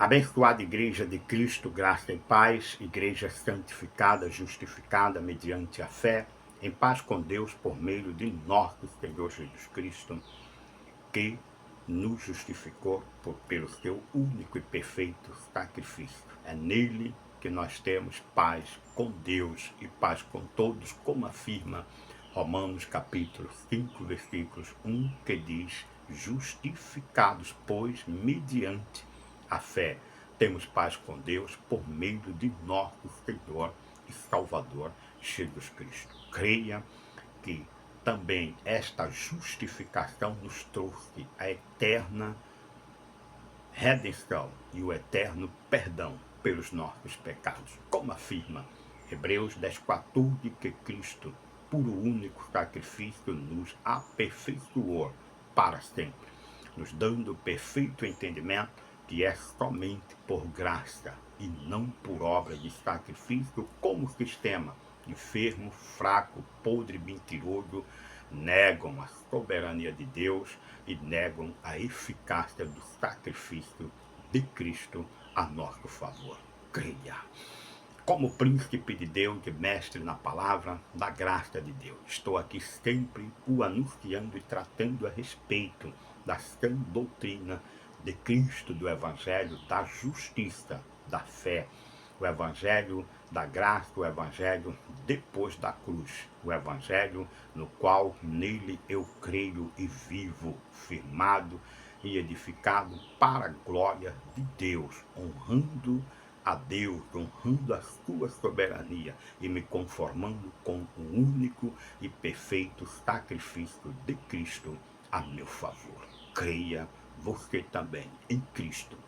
Abençoada Igreja de Cristo, graça e paz, Igreja santificada, justificada mediante a fé, em paz com Deus por meio de nosso Senhor Jesus Cristo, que nos justificou pelo seu único e perfeito sacrifício. É nele que nós temos paz com Deus e paz com todos, como afirma Romanos capítulo 5, versículos 1, que diz: justificados, pois, mediante a fé, temos paz com Deus por meio de nosso Senhor e Salvador Jesus Cristo. Creia que também esta justificação nos trouxe a eterna redenção e o eterno perdão pelos nossos pecados. Como afirma Hebreus 10:14, que Cristo, por o único sacrifício, nos aperfeiçoou para sempre, nos dando perfeito entendimento que é somente por graça e não por obra de sacrifício, como o sistema enfermo, fraco, podre, mentiroso negam a soberania de Deus e negam a eficácia do sacrifício de Cristo a nosso favor. Creia. Como príncipe de Deus, de mestre na palavra, da graça de Deus, estou aqui sempre o anunciando e tratando a respeito da sã doutrina de Cristo, do Evangelho, da justiça, da fé, o Evangelho da graça, o Evangelho depois da cruz, o Evangelho no qual nele eu creio e vivo, firmado e edificado para a glória de Deus, honrando a Deus, honrando a sua soberania e me conformando com o único e perfeito sacrifício de Cristo a meu favor. Creia você também em Cristo.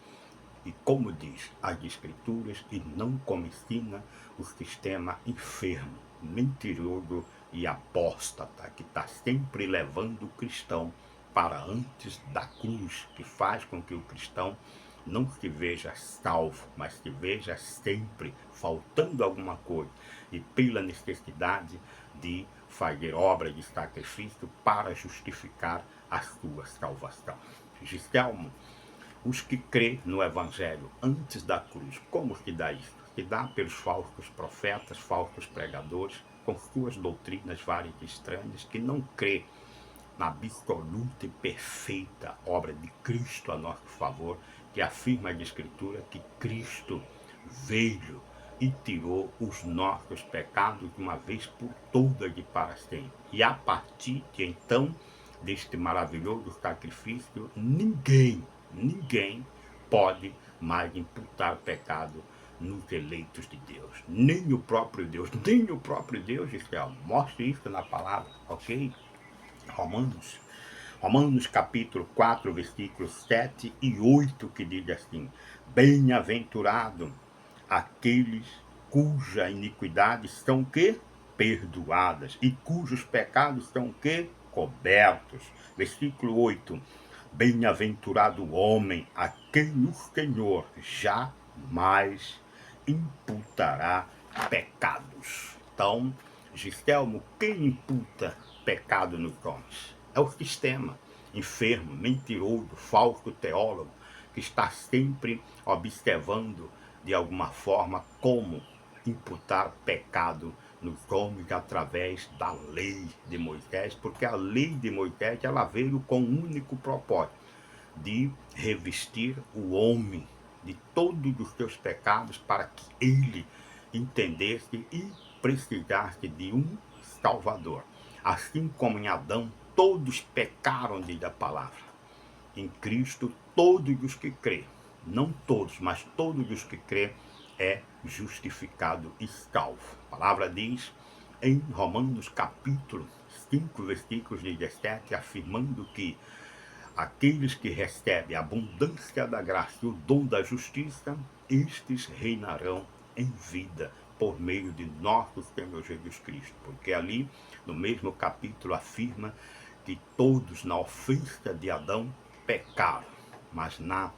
E como diz as Escrituras, e não como ensina o sistema enfermo, mentiroso e apóstata, que está sempre levando o cristão para antes da cruz, que faz com que o cristão não se veja salvo, mas se veja sempre faltando alguma coisa, e pela necessidade de fazer obra de sacrifício para justificar a sua salvação. Giselmo, os que crêem no Evangelho antes da cruz, como se dá isso? Se dá pelos falsos profetas, falsos pregadores, com suas doutrinas várias e estranhas, que não crê na absoluta e perfeita obra de Cristo a nosso favor, que afirma a Escritura que Cristo veio e tirou os nossos pecados de uma vez por todas e para sempre. E a partir de então, deste maravilhoso sacrifício, ninguém pode mais imputar pecado nos eleitos de Deus. Nem o próprio Deus, Israel. Mostre isso na palavra, ok? Romanos capítulo 4, versículos 7 e 8, que diz assim: bem-aventurado aqueles cuja iniquidades são que perdoadas e cujos pecados são que cobertos. Versículo 8: bem-aventurado o homem a quem o Senhor jamais imputará pecados. Então, Giselmo, quem imputa pecado nos homens? É o sistema enfermo, mentiroso, falso teólogo, que está sempre observando de alguma forma como imputar pecado nos homens através da lei de Moisés, porque a lei de Moisés ela veio com um único propósito, de revestir o homem de todos os seus pecados, para que ele entendesse e precisasse de um Salvador. Assim como em Adão todos pecaram, diz a palavra, em Cristo todos os que crêem, não todos, mas todos os que crêem, é justificado e salvo. A palavra diz em Romanos capítulo 5, versículos 17, afirmando que aqueles que recebem a abundância da graça e o dom da justiça, estes reinarão em vida por meio de nosso Senhor Jesus Cristo. Porque ali, no mesmo capítulo, afirma que todos, na ofensa de Adão, pecaram, mas na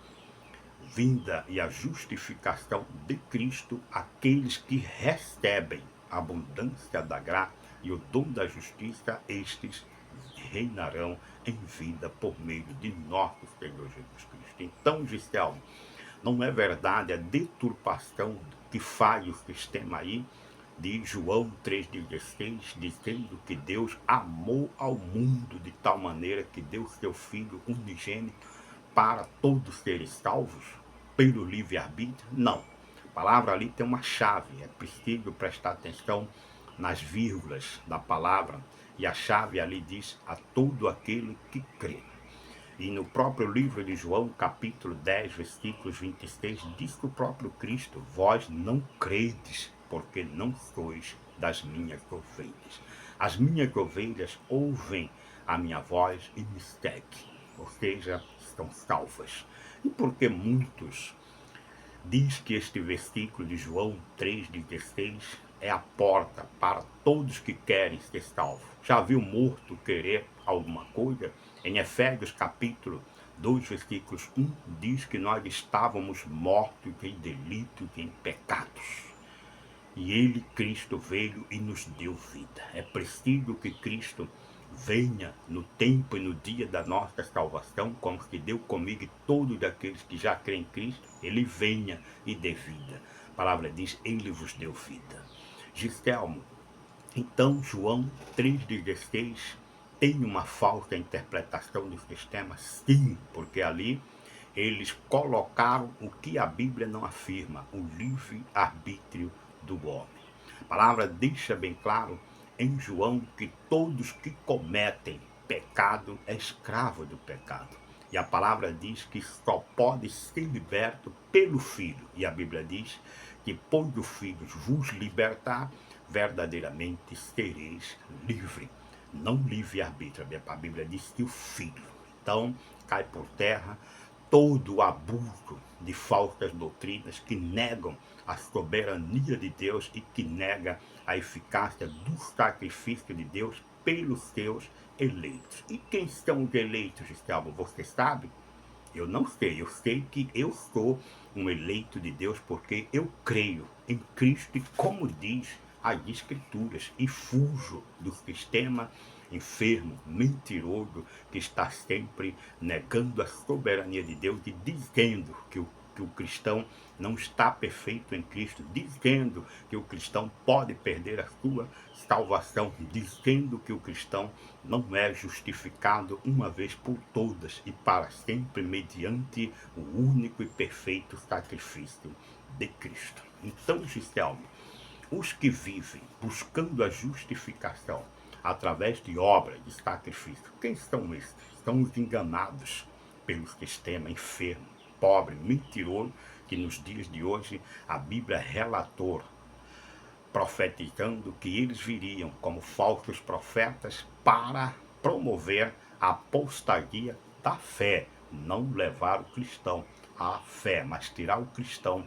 vinda e a justificação de Cristo, aqueles que recebem a abundância da graça e o dom da justiça, estes reinarão em vida por meio de nosso Senhor Jesus Cristo. Então, Giselmo, Não é verdade a deturpação que faz o sistema aí de João 3,16, dizendo que Deus amou ao mundo de tal maneira que deu seu Filho unigênito para todos serem salvos pelo livre-arbítrio? Não. A palavra ali tem uma chave, é preciso prestar atenção nas vírgulas da palavra, e a chave ali diz: a todo aquele que crê. E no próprio livro de João, capítulo 10, versículos 26, diz que o próprio Cristo: vós não credes, porque não sois das minhas ovelhas. As minhas ovelhas ouvem a minha voz e me seguem, ou seja, estão salvas. E porque muitos diz que este versículo de João 3,16 é a porta para todos que querem ser salvos. Já viu morto querer alguma coisa? Em Efésios capítulo 2, versículos 1, diz que nós estávamos mortos em delitos e em pecados. E ele, Cristo, veio e nos deu vida. É preciso que Cristo venha no tempo e no dia da nossa salvação, como que deu comigo e todos aqueles que já creem em Cristo, ele venha e dê vida. A palavra diz: ele vos deu vida. Gistelmo, então João 3,16 tem uma falsa interpretação do sistema? Sim, porque ali eles colocaram o que a Bíblia não afirma: o livre-arbítrio do homem. A palavra deixa bem claro em João que todos que cometem pecado é escravo do pecado. E a palavra diz que só pode ser liberto pelo Filho. E a Bíblia diz que, pois o Filho vos libertar, verdadeiramente sereis livre. Não livre-arbítrio. A Bíblia diz que o Filho. Então, cai por terra todo o abuso de falsas doutrinas que negam a soberania de Deus e que nega a eficácia do sacrifício de Deus pelos seus eleitos. E quem são os eleitos, Gustavo? Você sabe? Eu não sei. Eu sei que eu sou um eleito de Deus porque eu creio em Cristo e, como diz as Escrituras, e fujo do sistema enfermo, mentiroso, que está sempre negando a soberania de Deus e dizendo que o cristão não está perfeito em Cristo, dizendo que o cristão pode perder a sua salvação, dizendo que o cristão não é justificado uma vez por todas e para sempre mediante o único e perfeito sacrifício de Cristo. Então, Gistelmo, os que vivem buscando a justificação através de obras de sacrifício, quem são esses? São os enganados pelo sistema enfermo, pobre, mentiroso, que nos dias de hoje a Bíblia relatou, profetizando que eles viriam como falsos profetas para promover a apostasia da fé, não levar o cristão à fé, mas tirar o cristão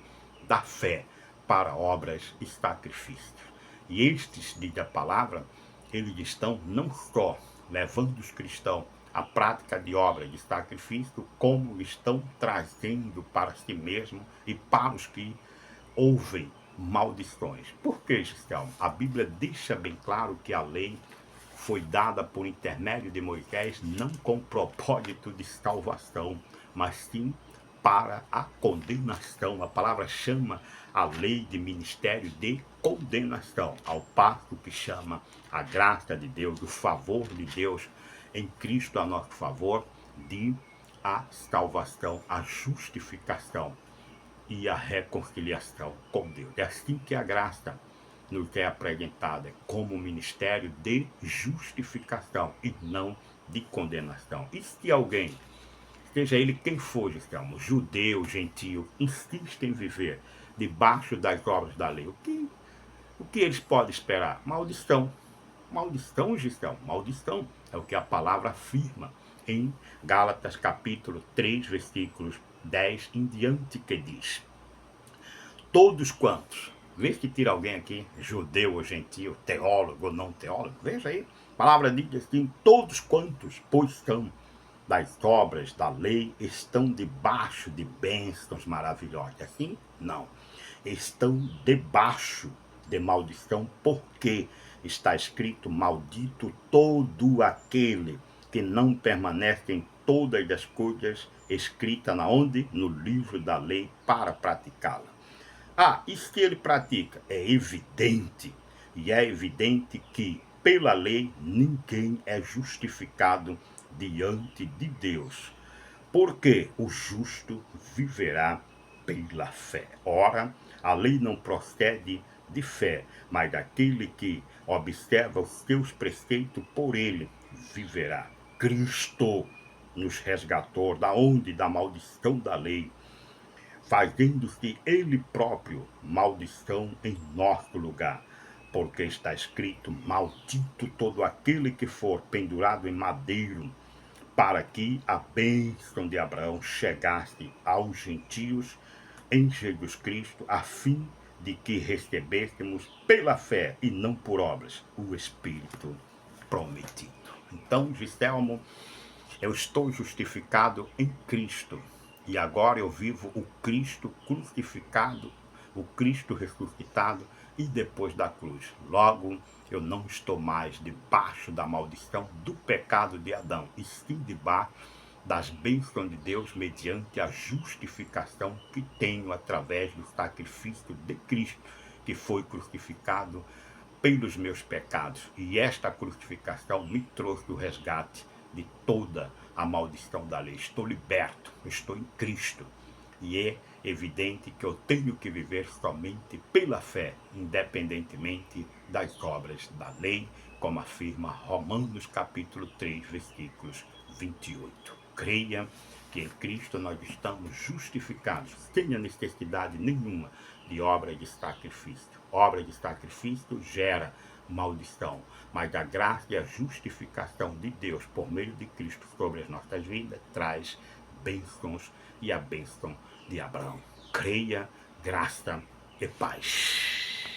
da fé para obras e sacrifícios. E estes, diz a palavra, eles estão não só levando os cristãos à prática de obras de sacrifício, como estão trazendo para si mesmo e para os que ouvem maldições. Por que, Gistelmo? A Bíblia deixa bem claro que a lei foi dada por intermédio de Moisés não com propósito de salvação, mas sim para a condenação. A palavra chama a lei de ministério de condenação, ao passo que chama a graça de Deus, o favor de Deus em Cristo a nosso favor, de a salvação, a justificação e a reconciliação com Deus. É assim que a graça nos é apresentada, como ministério de justificação e não de condenação. E se alguém, seja ele quem for, Gistelmo, judeu, gentio, insiste em viver debaixo das obras da lei, o que eles podem esperar? Maldição. Maldição, Gistelmo, maldição. É o que a palavra afirma em Gálatas capítulo 3, versículos 10 em diante, que diz: todos quantos, vê se tira alguém aqui, judeu ou gentio, teólogo ou não teólogo, veja aí, a palavra diz assim: todos quantos, pois são das obras da lei, estão debaixo de bênçãos maravilhosas. Assim? Não. Estão debaixo de maldição, porque está escrito: maldito todo aquele que não permanece em todas as coisas escrita na onde? No livro da lei para praticá-la. Ah, e se ele pratica? É evidente, e é evidente que pela lei ninguém é justificado diante de Deus, porque o justo viverá pela fé. Ora, a lei não procede de fé, mas daquele que observa os teus preceitos, por ele viverá. Cristo nos resgatou da onde? Da maldição da lei, fazendo-se ele próprio maldição em nosso lugar. Porque está escrito: maldito todo aquele que for pendurado em madeiro, para que a bênção de Abraão chegasse aos gentios em Jesus Cristo, a fim de que recebêssemos pela fé e não por obras o Espírito prometido. Então, Giselmo, eu estou justificado em Cristo, e agora eu vivo o Cristo crucificado, o Cristo ressuscitado e depois da cruz. Logo, eu não estou mais debaixo da maldição do pecado de Adão, e sim debaixo das bênçãos de Deus mediante a justificação que tenho através do sacrifício de Cristo, que foi crucificado pelos meus pecados. E esta crucificação me trouxe o resgate de toda a maldição da lei. Estou liberto, estou em Cristo. E é evidente que eu tenho que viver somente pela fé, independentemente das obras da lei, como afirma Romanos capítulo 3, versículos 28. Creia que em Cristo nós estamos justificados, sem a necessidade nenhuma de obra de sacrifício. Obra de sacrifício gera maldição, mas a graça e a justificação de Deus por meio de Cristo sobre as nossas vidas traz bênçãos, e a bênção de Abraão. Creia, graça e paz.